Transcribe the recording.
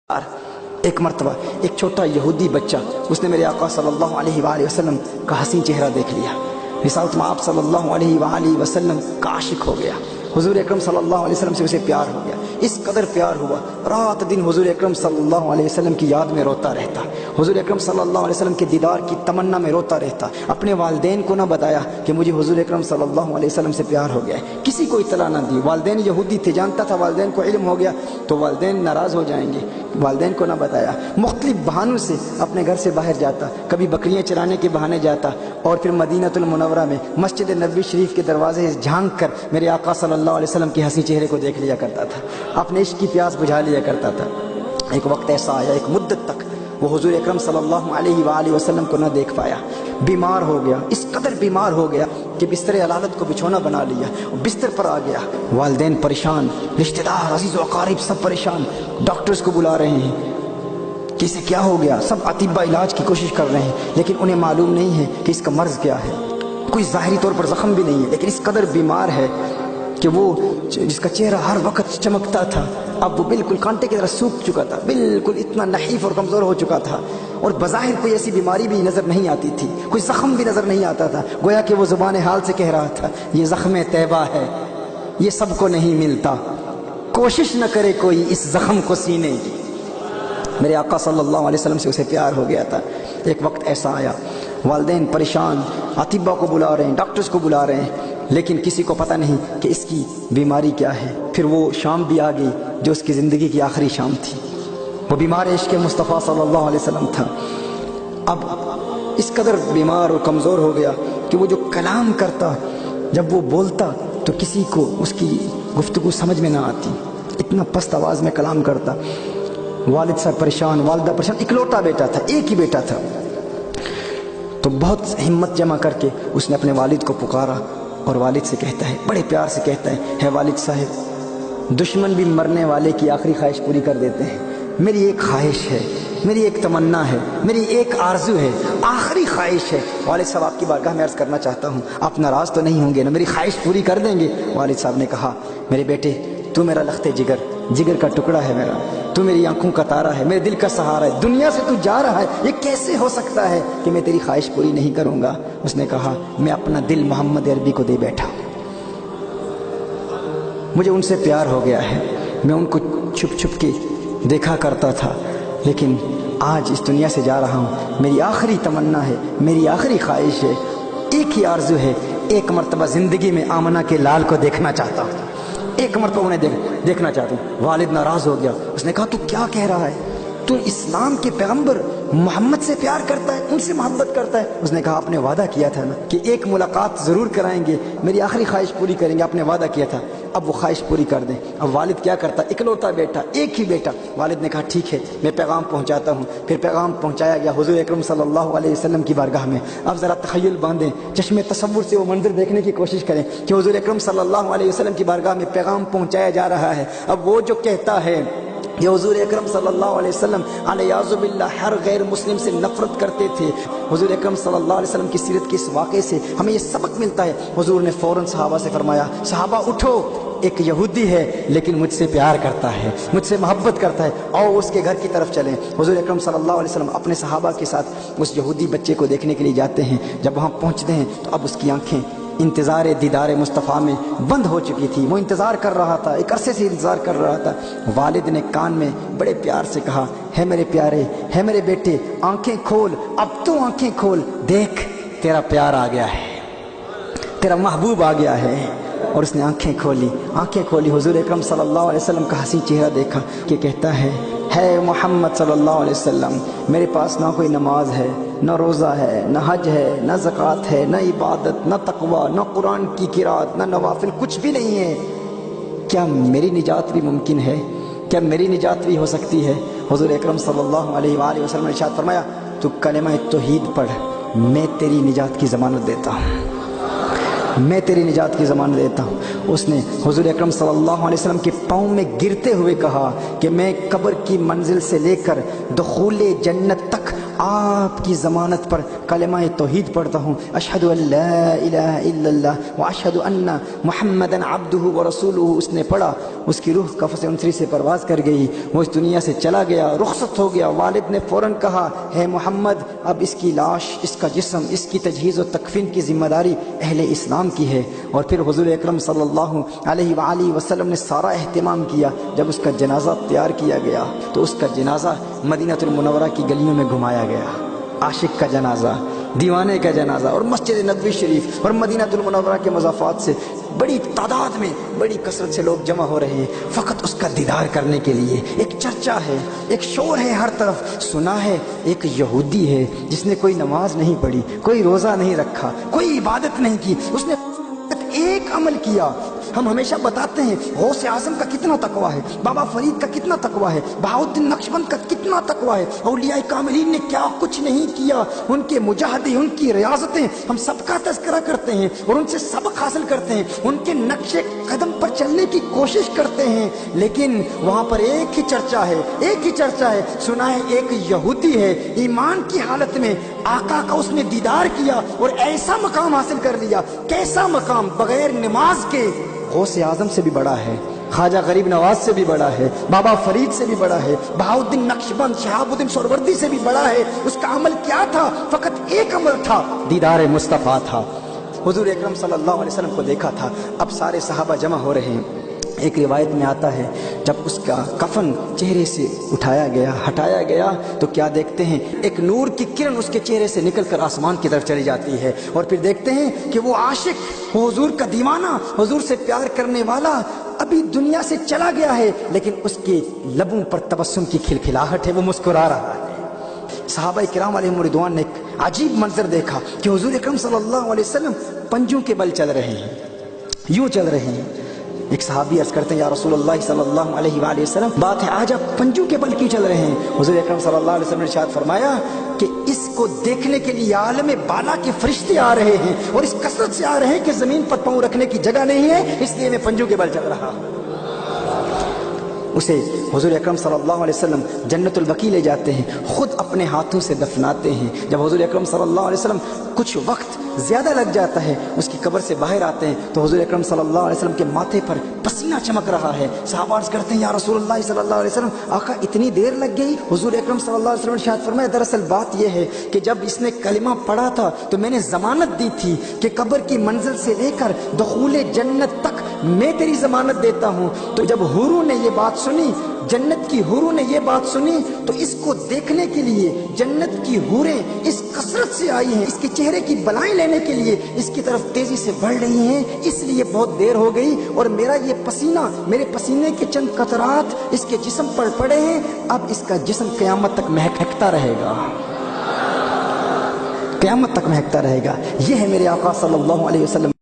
ایک مرتبہ ایک چھوٹا یہودی بچہ اس نے میرے آقا صلی اللہ علیہ وآلہ وسلم کا حسین چہرہ دیکھ لیا۔ رسالت مآب صلی اللہ علیہ وآلہ وسلم کا عاشق ہو گیا۔ حضور اکرم صلی اللہ علیہ وسلم سے اسے پیار ہو گیا، اس قدر پیار ہوا رات دن حضور اکرم صلی اللہ علیہ وسلم کی یاد میں روتا رہتا، حضور اکرم صلی اللہ علیہ وسلم کے دیدار کی تمنا میں روتا رہتا۔ اپنے والدین کو نہ بتایا کہ مجھے حضور اکرم صلی اللہ علیہ وسلم سے پیار ہو گیا ہے، کسی کو اطلاع نہ دی۔ والدین یہودی تھے، جانتا تھا والدین کو علم ہو گیا تو والدین ناراض ہو جائیں گے، والدین کو نہ بتایا۔ مختلف بہانوں سے اپنے گھر سے باہر جاتا، کبھی بکریاں چرانے کے بہانے جاتا اور پھر مدینہ المنورہ میں مسجد نبوی شریف کے دروازے سے جھانک کر میرے آقا صلی اللہ علیہ وسلم کے حسین چہرے کو دیکھ لیا کرتا تھا، اپنے عشق کی پیاس بجھا لیا کرتا تھا۔ ایک وقت ایسا آیا، ایک مدت تک وہ حضور اکرم صلی اللہ علیہ وآلہ وسلم کو نہ دیکھ پایا، بیمار ہو گیا، اس قدر بیمار ہو گیا کہ بستر علالت کو بچھونا بنا لیا، بستر پر آ گیا۔ والدین پریشان، رشتہ دار، عزیز و اقارب سب پریشان، ڈاکٹرز کو بلا رہے ہیں کہ اسے کیا ہو گیا، سب اطباء علاج کی کوشش کر رہے ہیں لیکن انہیں معلوم نہیں ہے کہ اس کا مرض کیا ہے۔ کوئی ظاہری طور پر زخم بھی نہیں ہے لیکن اس قدر بیمار ہے کہ وہ جس کا چہرہ ہر وقت چمکتا تھا اب وہ بالکل کانٹے کی طرح سوکھ چکا تھا، بالکل اتنا نحیف اور کمزور ہو چکا تھا، اور بظاہر کوئی ایسی بیماری بھی نظر نہیں آتی تھی، کوئی زخم بھی نظر نہیں آتا تھا، گویا کہ وہ زبان حال سے کہہ رہا تھا یہ زخم طیبہ ہے، یہ سب کو نہیں ملتا، کوشش نہ کرے کوئی اس زخم کو سینے کی۔ میرے آقا صلی اللہ علیہ وسلم سے اسے پیار ہو گیا تھا۔ ایک وقت ایسا آیا، والدین پریشان، اطباء کو بلا رہے ہیں، ڈاکٹرز کو بلا رہے ہیں لیکن کسی کو پتہ نہیں کہ اس کی بیماری کیا ہے۔ پھر وہ شام بھی آ گئی جو اس کی زندگی کی آخری شام تھی، وہ بیمار عشق مصطفیٰ صلی اللہ علیہ وسلم تھا۔ اب اس قدر بیمار اور کمزور ہو گیا کہ وہ جو کلام کرتا، جب وہ بولتا تو کسی کو اس کی گفتگو سمجھ میں نہ آتی، اتنا پست آواز میں کلام کرتا۔ والد صاحب پریشان، والدہ پریشان، اکلوتا بیٹا تھا، ایک ہی بیٹا تھا، تو بہت ہمت جمع کر کے اس نے اپنے والد کو پکارا اور والد سے کہتا ہے، بڑے پیار سے کہتا ہے والد صاحب، دشمن بھی مرنے والے کی آخری خواہش پوری کر دیتے ہیں، میری ایک خواہش ہے، میری ایک تمنا ہے، میری ایک آرزو ہے، آخری خواہش ہے، والد صاحب آپ کی بارگاہ میں عرض کرنا چاہتا ہوں، آپ ناراض تو نہیں ہوں گے نا، میری خواہش پوری کر دیں گے؟ والد صاحب نے کہا، میرے بیٹے تو میرا لخت جگر، جگر کا ٹکڑا ہے میرا، تو میری آنکھوں کا تارا ہے، میرے دل کا سہارا ہے، دنیا سے تو جا رہا ہے، یہ کیسے ہو سکتا ہے کہ میں تیری خواہش پوری نہیں کروں گا؟ اس نے کہا، میں اپنا دل محمد عربی کو دے بیٹھا، مجھے ان سے پیار ہو گیا ہے، میں ان کو چھپ چھپ کے دیکھا کرتا تھا لیکن آج اس دنیا سے جا رہا ہوں، میری آخری تمنا ہے، میری آخری خواہش ہے، ایک ہی آرزو ہے، ایک مرتبہ زندگی میں آمنہ کے لال کو دیکھنا چاہتا ہوں، ایک مرتبہ انہیں دیکھنا چاہتا ہوں۔ والد ناراض ہو گیا، اس نے کہا تو کیا کہہ رہا ہے، تو اسلام کے پیغمبر محمد سے پیار کرتا ہے، ان سے محبت کرتا ہے؟ اس نے کہا، آپ نے وعدہ کیا تھا نا کہ ایک ملاقات ضرور کرائیں گے، میری آخری خواہش پوری کریں گے، آپ نے وعدہ کیا تھا، اب وہ خواہش پوری کر دیں۔ اب والد کیا کرتا، اکلوتا بیٹا، ایک ہی بیٹا، والد نے کہا ٹھیک ہے میں پیغام پہنچاتا ہوں۔ پھر پیغام پہنچایا گیا حضور اکرم صلی اللہ علیہ وسلم کی بارگاہ میں۔ اب ذرا تخیل باندھیں، چشم تصور سے وہ منظر دیکھنے کی کوشش کریں کہ حضور اکرم صلی اللہ علیہ وسلم کی بارگاہ میں پیغام پہنچایا جا رہا ہے۔ اب وہ جو کہتا ہے یہ حضور اکرم صلی اللہ علیہ وسلم علیہ باللہ ہر غیر مسلم سے نفرت کرتے تھے، حضور اکرم صلی اللہ علیہ وسلم کی سیرت کے اس واقعے سے ہمیں یہ سبق ملتا ہے۔ حضور نے فوراً صحابہ سے فرمایا، صحابہ اٹھو، ایک یہودی ہے لیکن مجھ سے پیار کرتا ہے، مجھ سے محبت کرتا ہے، آؤ اس کے گھر کی طرف چلیں۔ حضور اکرم صلی اللہ علیہ وسلم اپنے صحابہ کے ساتھ اس یہودی بچے کو دیکھنے کے لیے جاتے ہیں۔ جب وہاں پہنچتے ہیں تو اب اس کی آنکھیں انتظار دیدار مصطفیٰ میں بند ہو چکی تھی، وہ انتظار کر رہا تھا، ایک عرصے سے انتظار کر رہا تھا۔ والد نے کان میں بڑے پیار سے کہا، ہے میرے پیارے، ہے میرے بیٹے، آنکھیں کھول، اب تو آنکھیں کھول، دیکھ تیرا پیار آ گیا ہے، تیرا محبوب آ گیا ہے۔ اور اس نے آنکھیں کھولی، حضور اکرم صلی اللہ علیہ وسلم کا حسین چہرہ دیکھا کہ کہتا ہے محمد صلی اللہ علیہ وسلم، میرے پاس نہ کوئی نماز ہے، نہ روزہ ہے، نہ حج ہے، نہ زکوٰۃ ہے، نہ عبادت، نہ تقویٰ، نہ قرآن کی قرات، نہ نوافل، کچھ بھی نہیں ہے، کیا میری نجات بھی ممکن ہے؟ کیا میری نجات بھی ہو سکتی ہے؟ حضور اکرم صلی اللہ علیہ وآلہ وسلم نے ارشاد فرمایا، تو کلمہ توحید پڑھ، میں تیری نجات کی ضمانت دیتا ہوں، میں تیری نجات کی ضمانت دیتا ہوں۔ اس نے حضور اکرم صلی اللہ علیہ وسلم کے پاؤں میں گرتے ہوئے کہا کہ میں قبر کی منزل سے لے کر دخول جنت تک آپ کی ضمانت پر کلمہ توحید پڑھتا ہوں، اشہدو ان لا الہ الا اللہ واشہدو ان محمدن عبدہ ورسولہ، اس نے پڑھا، اس کی روح قفس انثوی سے پرواز کر گئی، وہ اس دنیا سے چلا گیا، رخصت ہو گیا۔ والد نے فوراً کہا، ہے محمد اب اس کی لاش، اس کا جسم، اس کی تجہیز و تکفین کی ذمہ داری اہل اسلام کی ہے۔ اور پھر حضور اکرم صلی اللہ علیہ وآلہ وسلم نے سارا اہتمام کیا۔ جب اس کا جنازہ تیار کیا گیا تو اس کا جنازہ مدینہ المنورہ کی گلیوں میں گھمایا گیا۔ عاشق کا جنازہ، دیوانے کا جنازہ، اور مسجد نبوی شریف اور مدینہ المنورہ کے مضافات سے بڑی تعداد میں، بڑی کثرت سے لوگ جمع ہو رہے ہیں فقط اس کا دیدار کرنے کے لیے۔ ایک چرچا ہے، ایک شور ہے ہر طرف، سنا ہے ایک یہودی ہے جس نے کوئی نماز نہیں پڑھی، کوئی روزہ نہیں رکھا، کوئی عبادت نہیں کی، اس نے ایک عمل کیا۔ ہم ہمیشہ بتاتے ہیں غوث اعظم کا کتنا تقویٰ ہے، بابا فرید کا کتنا تقویٰ ہے، بہاؤالدین نقشبند کا کتنا تقویٰ ہے، اولیاء کاملین نے کیا کچھ نہیں کیا، ان کے مجاہدے، ان کی ریاضتیں، ہم سب کا تذکرہ کرتے ہیں اور ان سے سبق حاصل کرتے ہیں، ان کے نقش قدم پر چلنے کی کوشش کرتے ہیں، لیکن وہاں پر ایک ہی چرچا ہے، ایک ہی چرچا ہے، سنا ہے ایک یہودی ہے، ایمان کی حالت میں آقا کا اس نے دیدار کیا اور ایسا مقام حاصل کر لیا۔ کیسا مقام؟ بغیر نماز کے غوث اعظم سے بھی بڑا ہے، خواجہ غریب نواز سے بھی بڑا ہے، بابا فرید سے بھی بڑا ہے، بہاؤالدین نقشبند، شہاب الدین سہروردی سے بھی بڑا ہے۔ اس کا عمل کیا تھا؟ فقط ایک عمل تھا، دیدار مصطفیٰ تھا۔ حضور اکرم صلی اللہ علیہ وسلم کو دیکھا تھا، اب سارے صحابہ جمع ہو رہے ہیں۔ ایک روایت میں آتا ہے جب اس کا کفن چہرے سے اٹھایا گیا، ہٹایا گیا، تو کیا دیکھتے ہیں؟ ایک نور کی کرن اس کے چہرے سے نکل کر آسمان کی طرف چلی جاتی ہے، اور پھر دیکھتے ہیں کہ وہ عاشق، وہ حضور کا دیوانہ، حضور سے پیار کرنے والا ابھی دنیا سے چلا گیا ہے، لیکن اس کے لبوں پر تبسم کی کھلکھلاہٹ ہے، وہ مسکرا رہا ہے۔ صحابہ کرام علیہم رضوان نے ایک عجیب منظر دیکھا کہ حضور اکرم صلی اللہ علیہ وسلم پنجوں کے بل چل رہے ہیں، یوں چل رہے ہیں۔ ایک صحابی عرض کرتے ہیں، یا رسول اللہ صلی اللہ علیہ وآلہ وسلم، بات ہے آج آپ پنجوں کے بل کیوں چل رہے ہیں؟ حضور اکرم صلی اللہ علیہ وسلم نے ارشاد فرمایا کہ اس کو دیکھنے کے لیے عالم بالا کے فرشتے آ رہے ہیں، اور اس کثرت سے آ رہے ہیں کہ زمین پر پاؤں رکھنے کی جگہ نہیں ہے، اس لیے میں پنجوں کے بل چل رہا ہوں۔ اسے حضور اکرم صلی اللہ علیہ وسلم جنت البقیع لے جاتے ہیں، خود اپنے ہاتھوں سے دفناتے ہیں۔ جب حضور اکرم صلی اللہ علیہ وسلم کچھ وقت زیادہ لگ جاتا ہے، اس کی قبر سے باہر آتے ہیں تو حضور اکرم صلی اللہ علیہ وسلم کے ماتھے پر پسینہ چمک رہا ہے۔ صحابہ عرض کرتے ہیں، یا رسول اللہ صلی اللہ علیہ وسلم، آقا اتنی دیر لگ گئی؟ حضور اکرم صلی اللہ علیہ وسلم نے ارشاد فرمایا، دراصل بات یہ ہے کہ جب اس نے کلمہ پڑھا تھا تو میں نے ضمانت دی تھی کہ قبر کی منزل سے لے کر دخول جنت تک میں تیری ضمانت دیتا ہوں۔ تو جب حوروں نے یہ بات سنی، جنت کی حوروں نے یہ بات سنی، تو اس کو دیکھنے کے لیے جنت کی حوریں اس کثرت سے آئی ہیں، اس کے چہرے کی بلائیں لینے کے لیے اس کی طرف تیزی سے بڑھ رہی ہیں، اس لیے بہت دیر ہو گئی، اور میرا یہ پسینہ، میرے پسینے کے چند قطرات اس کے جسم پر پڑے ہیں، اب اس کا جسم قیامت تک مہکتا رہے گا، قیامت تک مہکتا رہے گا۔ یہ ہے میرے آقا صلی اللہ علیہ وسلم